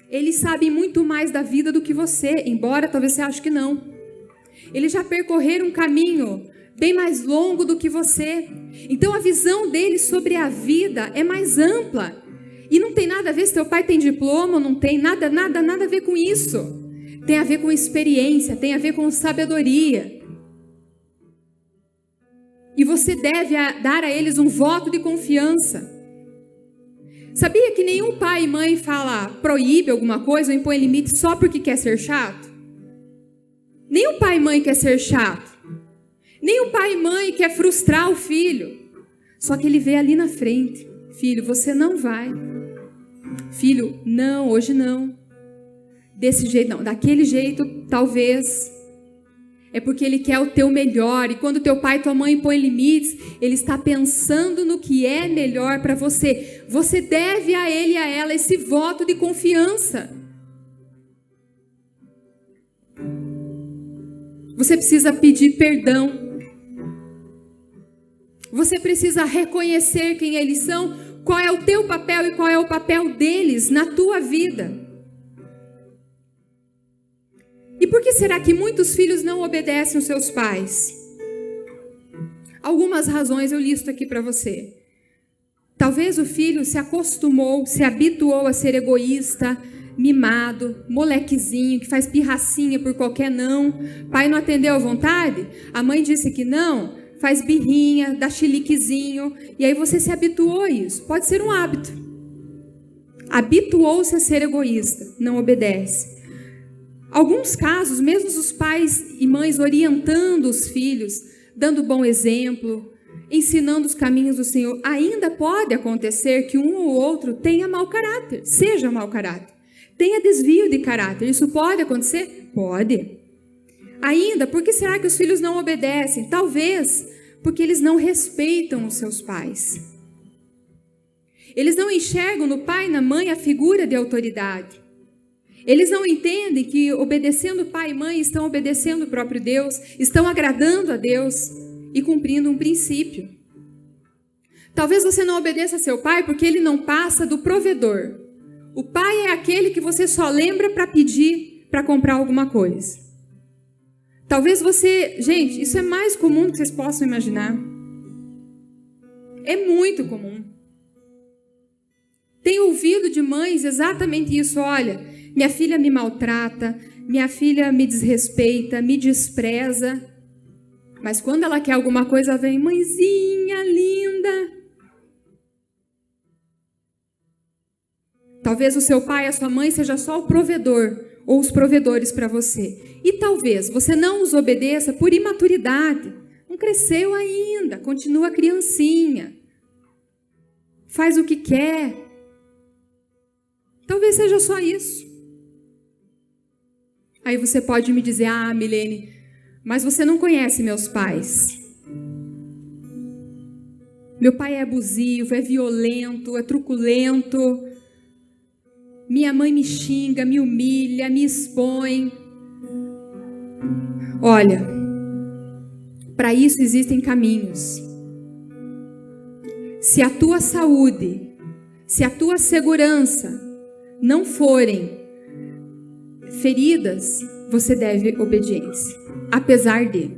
[SPEAKER 1] Eles sabem muito mais da vida do que você, embora talvez você ache que não. Eles já percorreram um caminho bem mais longo do que você. Então a visão deles sobre a vida é mais ampla. E não tem nada a ver se teu pai tem diploma ou não tem, nada a ver com isso. Tem a ver com experiência, tem a ver com sabedoria. E você deve dar a eles um voto de confiança. Sabia que nenhum pai e mãe proíbe alguma coisa ou impõe limite só porque quer ser chato? Nenhum pai e mãe quer ser chato. Nenhum pai e mãe quer frustrar o filho. Só que ele vê ali na frente. Filho, você não vai. Filho, não, hoje não. Desse jeito não, daquele jeito talvez. É porque ele quer o teu melhor. E quando teu pai e tua mãe põem limites, ele está pensando no que é melhor para você. Você deve a ele e a ela esse voto de confiança. Você precisa pedir perdão. Você precisa reconhecer quem eles são, qual é o teu papel e qual é o papel deles na tua vida. E por que será que muitos filhos não obedecem aos seus pais? Algumas razões eu listo aqui para você. Talvez o filho se acostumou, se habituou a ser egoísta, mimado, molequezinho, que faz pirracinha por qualquer não. Pai não atendeu à vontade? A mãe disse que não, faz birrinha, dá chiliquezinho. E aí você se habituou a isso. Pode ser um hábito. habituou-se a ser egoísta, não obedece. Alguns casos, mesmo os pais e mães orientando os filhos, dando bom exemplo, ensinando os caminhos do Senhor, ainda pode acontecer que um ou outro tenha mau caráter, seja mau caráter, tenha desvio de caráter. Isso pode acontecer? Pode. Ainda, por que será que os filhos não obedecem? Talvez porque eles não respeitam os seus pais. Eles não enxergam no pai e na mãe a figura de autoridade. Eles não entendem que obedecendo pai e mãe estão obedecendo o próprio Deus, estão agradando a Deus e cumprindo um princípio. Talvez você não obedeça a seu pai porque ele não passa do provedor. O pai é aquele que você só lembra para pedir para comprar alguma coisa. Talvez você... Gente, isso é mais comum do que vocês possam imaginar. É muito comum. Tenho ouvido de mães exatamente isso. Olha, minha filha me maltrata, minha filha me desrespeita, me despreza. Mas quando ela quer alguma coisa, vem, mãezinha linda. Talvez o seu pai e a sua mãe seja só o provedor ou os provedores para você. E talvez você não os obedeça por imaturidade. Não cresceu ainda, continua criancinha. Faz o que quer. Talvez seja só isso. Aí você pode me dizer, Milene, mas você não conhece meus pais. Meu pai é abusivo, é violento, é truculento. Minha mãe me xinga, me humilha, me expõe. Olha, para isso existem caminhos. Se a tua saúde, se a tua segurança não forem feridas, você deve obediência, apesar de.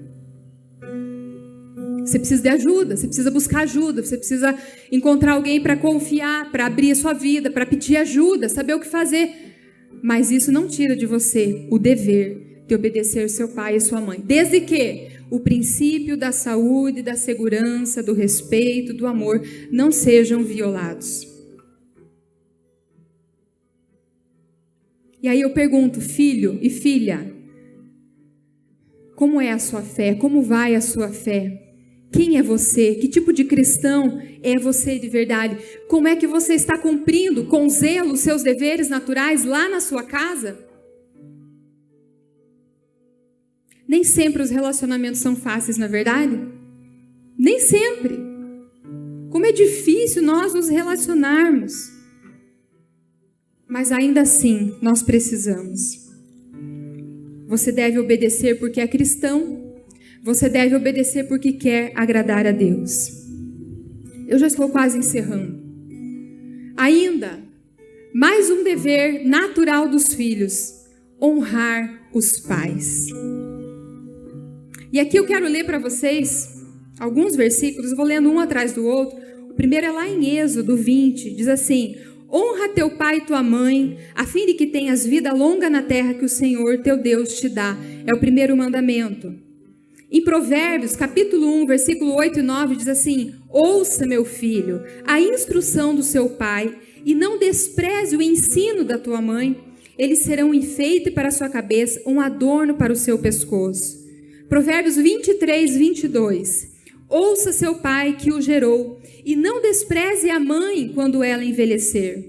[SPEAKER 1] Você precisa de ajuda, você precisa buscar ajuda, você precisa encontrar alguém para confiar, para abrir a sua vida, para pedir ajuda, saber o que fazer. Mas isso não tira de você o dever de obedecer seu pai e sua mãe. Desde que o princípio da saúde, da segurança, do respeito, do amor não sejam violados. E aí eu pergunto, filho e filha, como é a sua fé? Como vai a sua fé? Quem é você? Que tipo de cristão é você de verdade? Como é que você está cumprindo com zelo os seus deveres naturais lá na sua casa? Nem sempre os relacionamentos são fáceis, não é verdade? Nem sempre. Como é difícil nós nos relacionarmos. Mas ainda assim, nós precisamos. Você deve obedecer porque é cristão. Você deve obedecer porque quer agradar a Deus. Eu já estou quase encerrando. Ainda, mais um dever natural dos filhos: honrar os pais. E aqui eu quero ler para vocês alguns versículos, eu vou lendo um atrás do outro. O primeiro é lá em Êxodo 20, diz assim: honra teu pai e tua mãe, a fim de que tenhas vida longa na terra que o Senhor teu Deus te dá. É o primeiro mandamento. Em Provérbios, capítulo 1, versículo 8 e 9, diz assim: ouça, meu filho, a instrução do seu pai, e não despreze o ensino da tua mãe. Eles serão um enfeite para a sua cabeça, um adorno para o seu pescoço. Provérbios 23, 22. Ouça seu pai que o gerou, e não despreze a mãe quando ela envelhecer.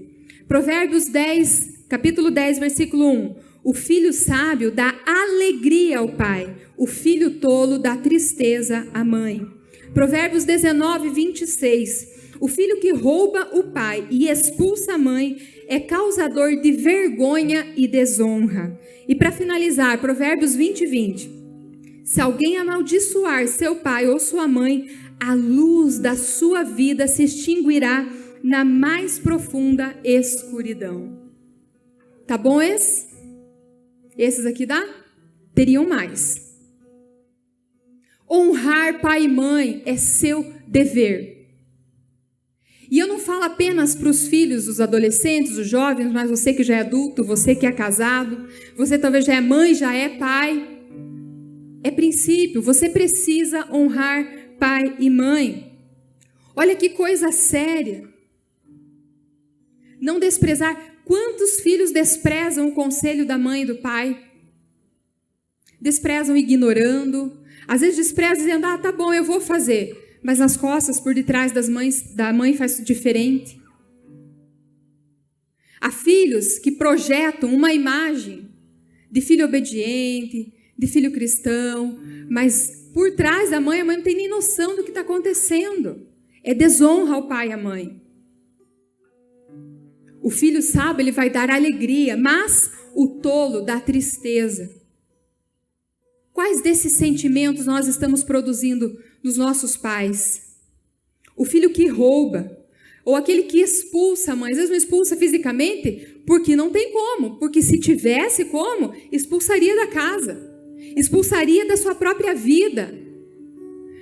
[SPEAKER 1] Provérbios 10, capítulo 10, versículo 1. O filho sábio dá alegria ao pai, o filho tolo dá tristeza à mãe. Provérbios 19, 26. O filho que rouba o pai e expulsa a mãe é causador de vergonha e desonra. E para finalizar, Provérbios 20, 20. Se alguém amaldiçoar seu pai ou sua mãe, a luz da sua vida se extinguirá na mais profunda escuridão. Tá bom esse? Esses aqui dá? Teriam mais. Honrar pai e mãe é seu dever. E eu não falo apenas para os filhos, os adolescentes, os jovens, mas você que já é adulto, você que é casado, você talvez já é mãe, já é pai. É princípio, você precisa honrar pai e mãe. Olha que coisa séria. Não desprezar. Quantos filhos desprezam o conselho da mãe e do pai? Desprezam ignorando. Às vezes desprezam dizendo, tá bom, eu vou fazer. Mas nas costas, por detrás da mãe faz diferente. Há filhos que projetam uma imagem de filho obediente, de filho cristão, mas por trás da mãe, a mãe não tem nem noção do que está acontecendo. É desonra ao pai e à mãe. O filho sábio, ele vai dar alegria, mas o tolo dá tristeza. Quais desses sentimentos nós estamos produzindo nos nossos pais? O filho que rouba, ou aquele que expulsa a mãe. Às vezes não expulsa fisicamente, porque não tem como. Porque se tivesse como, expulsaria da casa. Expulsaria da sua própria vida.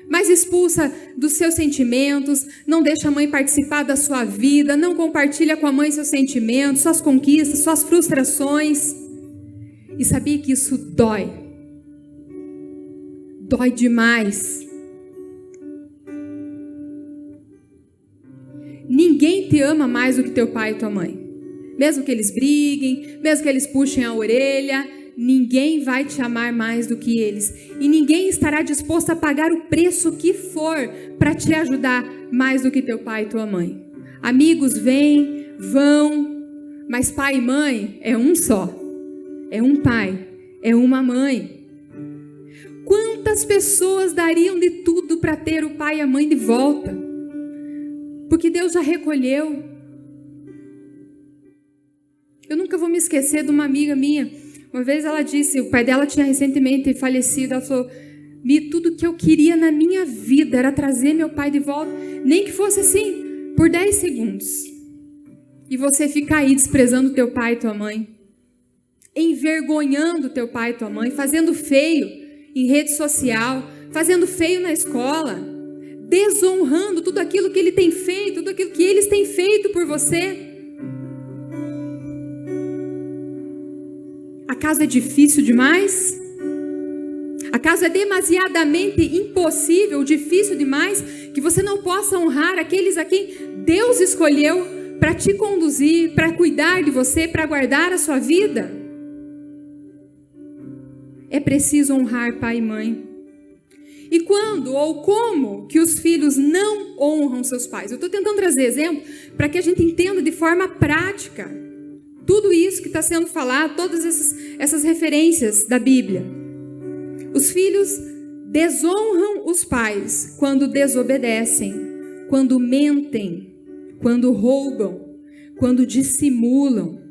[SPEAKER 1] Mas expulsa dos seus sentimentos, não deixa a mãe participar da sua vida, não compartilha com a mãe seus sentimentos, suas conquistas, suas frustrações. E sabia que isso dói. Dói demais. Ninguém te ama mais do que teu pai e tua mãe. Mesmo que eles briguem, mesmo que eles puxem a orelha, ninguém vai te amar mais do que eles. E ninguém estará disposto a pagar o preço que for para te ajudar mais do que teu pai e tua mãe. Amigos vêm, vão, mas pai e mãe é um só. É um pai, é uma mãe. Quantas pessoas dariam de tudo para ter o pai e a mãe de volta? Porque Deus já recolheu. Eu nunca vou me esquecer de uma amiga minha. Uma vez ela disse, o pai dela tinha recentemente falecido. Ela falou, tudo que eu queria na minha vida era trazer meu pai de volta. Nem que fosse assim, por 10 segundos. E você ficar aí desprezando teu pai e tua mãe. Envergonhando teu pai e tua mãe. Fazendo feio em rede social. Fazendo feio na escola. Desonrando tudo aquilo que ele tem feito, tudo aquilo que eles têm feito por você. Acaso é difícil demais? Acaso é demasiadamente impossível, difícil demais, que você não possa honrar aqueles a quem Deus escolheu para te conduzir, para cuidar de você, para guardar a sua vida? É preciso honrar pai e mãe. E quando ou como que os filhos não honram seus pais? Eu estou tentando trazer exemplo para que a gente entenda de forma prática tudo isso que está sendo falado, todas essas referências da Bíblia. Os filhos desonram os pais quando desobedecem, quando mentem, quando roubam, quando dissimulam,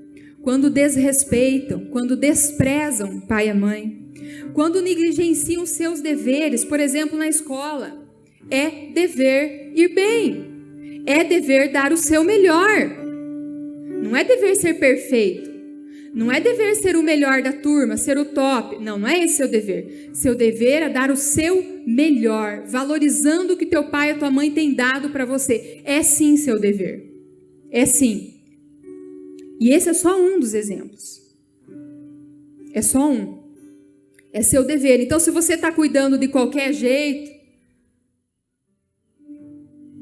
[SPEAKER 1] quando desrespeitam, quando desprezam pai e mãe. Quando negligenciam seus deveres, por exemplo, na escola, é dever ir bem, é dever dar o seu melhor, não é dever ser perfeito, não é dever ser o melhor da turma, ser o top, não é esse seu dever. Seu dever é dar o seu melhor, valorizando o que teu pai e tua mãe têm dado para você. É sim seu dever, é sim. E esse é só um dos exemplos, é só um. É seu dever. Então, se você está cuidando de qualquer jeito,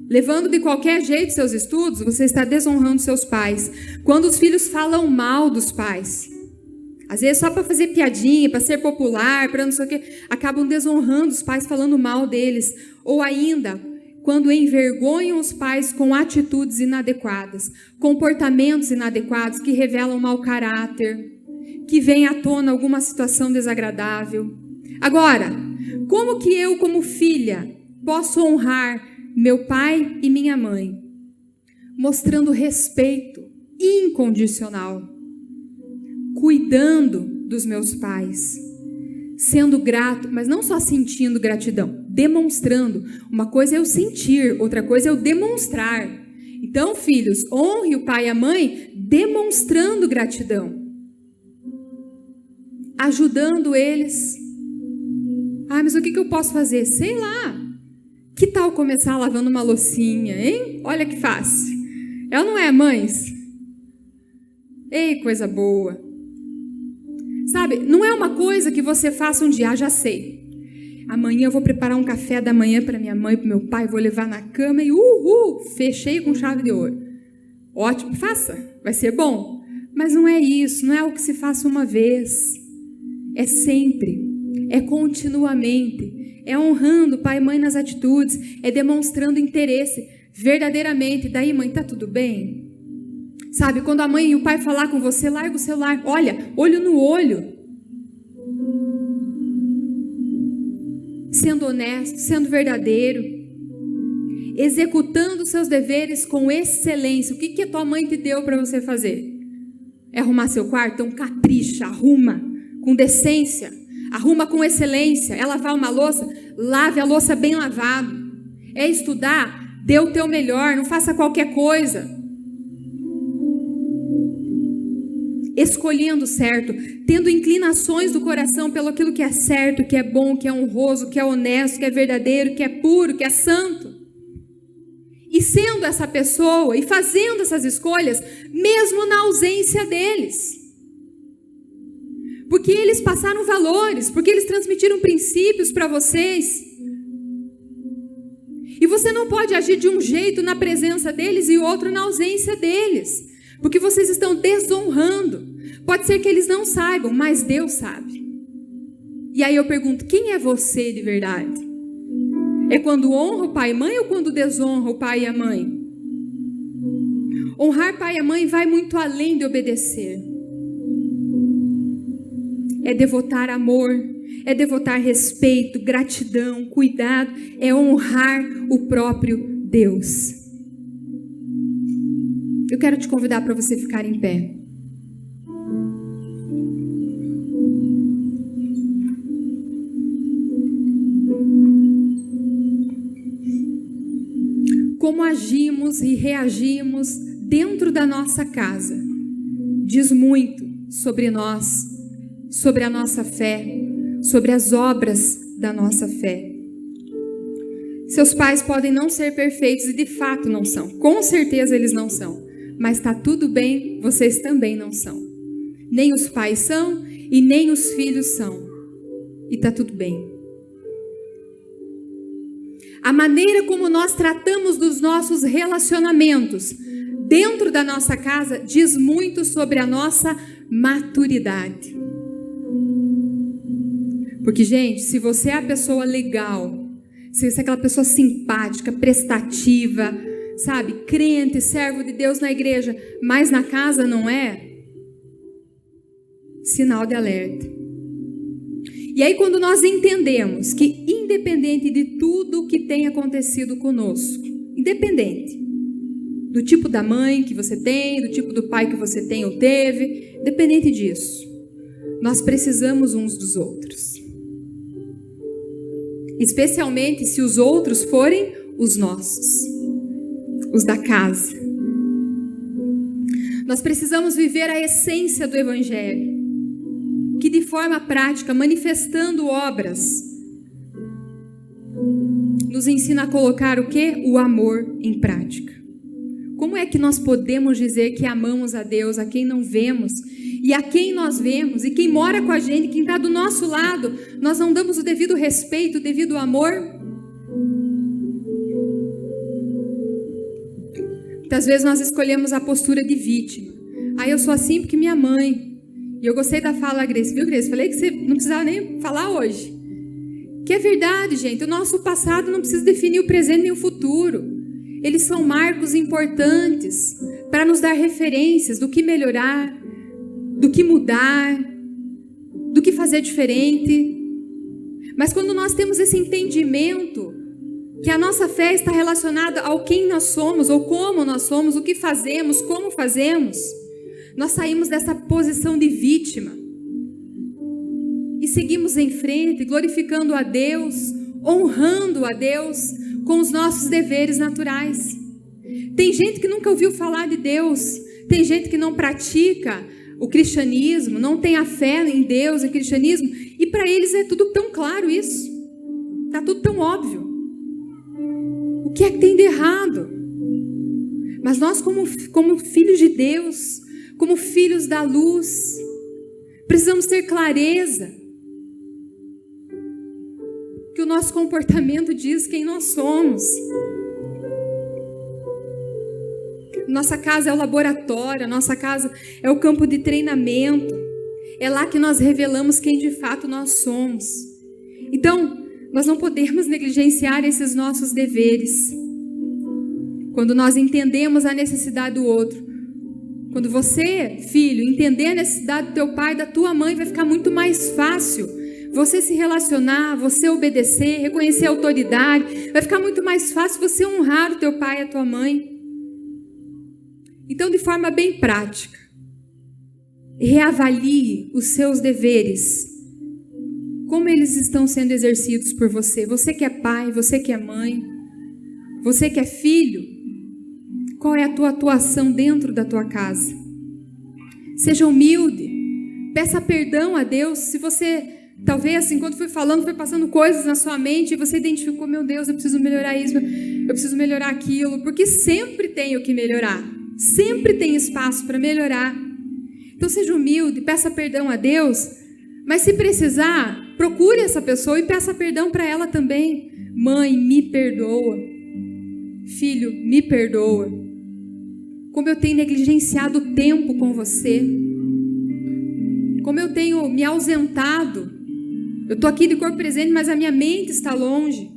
[SPEAKER 1] levando de qualquer jeito seus estudos, você está desonrando seus pais. Quando os filhos falam mal dos pais, às vezes só para fazer piadinha, para ser popular, para não sei o quê, acabam desonrando os pais, falando mal deles. Ou ainda, quando envergonham os pais com atitudes inadequadas, comportamentos inadequados que revelam mau caráter, que vem à tona alguma situação desagradável. Agora, como que eu, como filha, posso honrar meu pai e minha mãe? Mostrando respeito incondicional, cuidando dos meus pais, sendo grato, mas não só sentindo gratidão, demonstrando. Uma coisa é eu sentir, outra coisa é eu demonstrar. Então, filhos, honre o pai e a mãe demonstrando gratidão, ajudando eles. Mas o que eu posso fazer? Sei lá. Que tal começar lavando uma loucinha, hein? Olha que fácil. É ou não é, mães? Ei, coisa boa. Sabe, não é uma coisa que você faça um dia, já sei. Amanhã eu vou preparar um café da manhã para minha mãe e para meu pai, vou levar na cama e fechei com chave de ouro. Ótimo, faça, vai ser bom. Mas não é isso, não é o que se faça uma vez. É sempre, é continuamente, é honrando pai e mãe nas atitudes, é demonstrando interesse verdadeiramente. Daí, mãe, tá tudo bem? Sabe, quando a mãe e o pai falar com você, larga o celular, olha, olho no olho. Sendo honesto, sendo verdadeiro, executando seus deveres com excelência. O que a tua mãe te deu para você fazer? É arrumar seu quarto? Então capricha, arruma com decência, arruma com excelência. É lavar uma louça? Lave a louça bem lavado. É estudar? Dê o teu melhor, não faça qualquer coisa. Escolhendo certo, tendo inclinações do coração pelo aquilo que é certo, que é bom, que é honroso, que é honesto, que é verdadeiro, que é puro, que é santo. E sendo essa pessoa e fazendo essas escolhas, mesmo na ausência deles. Porque eles passaram valores, porque eles transmitiram princípios para vocês. E você não pode agir de um jeito na presença deles e outro na ausência deles. Porque vocês estão desonrando. Pode ser que eles não saibam, mas Deus sabe. E aí eu pergunto, quem é você de verdade? É quando honra o pai e mãe ou quando desonra o pai e a mãe? Honrar pai e a mãe vai muito além de obedecer. É devotar amor, é devotar respeito, gratidão, cuidado, é honrar o próprio Deus. Eu quero te convidar para você ficar em pé. Como agimos e reagimos dentro da nossa casa diz muito sobre nós, sobre a nossa fé, sobre as obras da nossa fé. Seus pais podem não ser perfeitos e de fato não são. Com certeza eles não são. Mas está tudo bem, vocês também não são. Nem os pais são e nem os filhos são. E está tudo bem. A maneira como nós tratamos dos nossos relacionamentos dentro da nossa casa diz muito sobre a nossa maturidade. Porque, gente, se você é a pessoa legal, se você é aquela pessoa simpática, prestativa, sabe, crente, servo de Deus na igreja, mas na casa não é, sinal de alerta. E aí quando nós entendemos que independente de tudo que tem acontecido conosco, independente do tipo da mãe que você tem, do tipo do pai que você tem ou teve, independente disso, nós precisamos uns dos outros. Especialmente se os outros forem os nossos, os da casa. Nós precisamos viver a essência do Evangelho, que de forma prática, manifestando obras, nos ensina a colocar o quê? O amor em prática. Como é que nós podemos dizer que amamos a Deus, a quem não vemos, e a quem nós vemos, e quem mora com a gente, quem está do nosso lado, nós não damos o devido respeito, o devido amor? Muitas vezes nós escolhemos a postura de vítima. Eu sou assim porque minha mãe. E eu gostei da fala, Grace. Viu, Grace? Falei que você não precisava nem falar hoje. Que é verdade, gente. O nosso passado não precisa definir o presente nem o futuro. Eles são marcos importantes para nos dar referências do que melhorar, do que mudar, do que fazer diferente. Mas quando nós temos esse entendimento que a nossa fé está relacionada ao quem nós somos, ou como nós somos, o que fazemos, como fazemos, nós saímos dessa posição de vítima e seguimos em frente, glorificando a Deus, honrando a Deus com os nossos deveres naturais. Tem gente que nunca ouviu falar de Deus, tem gente que não pratica o cristianismo, não tem a fé em Deus e cristianismo, e para eles é tudo tão claro isso, está tudo tão óbvio. O que é que tem de errado? Mas nós como filhos de Deus, como filhos da luz, precisamos ter clareza que o nosso comportamento diz quem nós somos. Nossa casa é o laboratório, a nossa casa é o campo de treinamento. É lá que nós revelamos quem de fato nós somos. Então, nós não podemos negligenciar esses nossos deveres. Quando nós entendemos a necessidade do outro, quando você, filho, entender a necessidade do teu pai e da tua mãe, vai ficar muito mais fácil você se relacionar, você obedecer, reconhecer a autoridade. Vai ficar muito mais fácil você honrar o teu pai e a tua mãe. Então, de forma bem prática, reavalie os seus deveres. Como eles estão sendo exercidos por você? Você que é pai, você que é mãe, você que é filho, qual é a tua atuação dentro da tua casa? Seja humilde, peça perdão a Deus. Se você, talvez assim, quando foi falando, foi passando coisas na sua mente e você identificou, meu Deus, eu preciso melhorar isso, eu preciso melhorar aquilo, porque sempre tem o que melhorar, sempre tem espaço para melhorar. Então seja humilde, peça perdão a Deus, mas se precisar, procure essa pessoa e peça perdão para ela também. Mãe, me perdoa. Filho, me perdoa. Como eu tenho negligenciado o tempo com você. Como eu tenho me ausentado. Eu estou aqui de corpo presente, mas a minha mente está longe.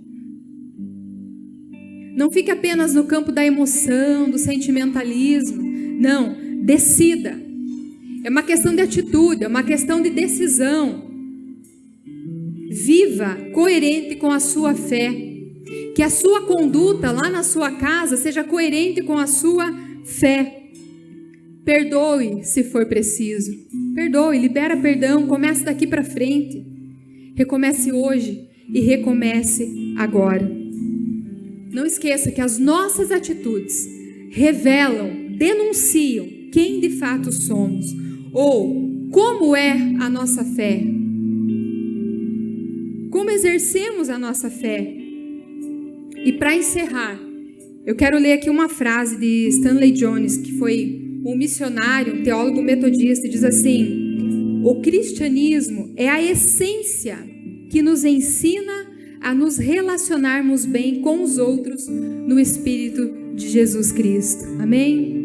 [SPEAKER 1] Não fique apenas no campo da emoção, do sentimentalismo. Não, decida. É uma questão de atitude, é uma questão de decisão. Viva coerente com a sua fé. Que a sua conduta lá na sua casa seja coerente com a sua fé. Perdoe se for preciso. Perdoe, libera perdão, comece daqui para frente. Recomece hoje e recomece agora. Não esqueça que as nossas atitudes revelam, denunciam quem de fato somos ou como é a nossa fé. Como exercemos a nossa fé. E para encerrar, eu quero ler aqui uma frase de Stanley Jones, que foi um missionário, um teólogo metodista, e diz assim: o cristianismo é a essência que nos ensina a nos relacionarmos bem com os outros no Espírito de Jesus Cristo. Amém?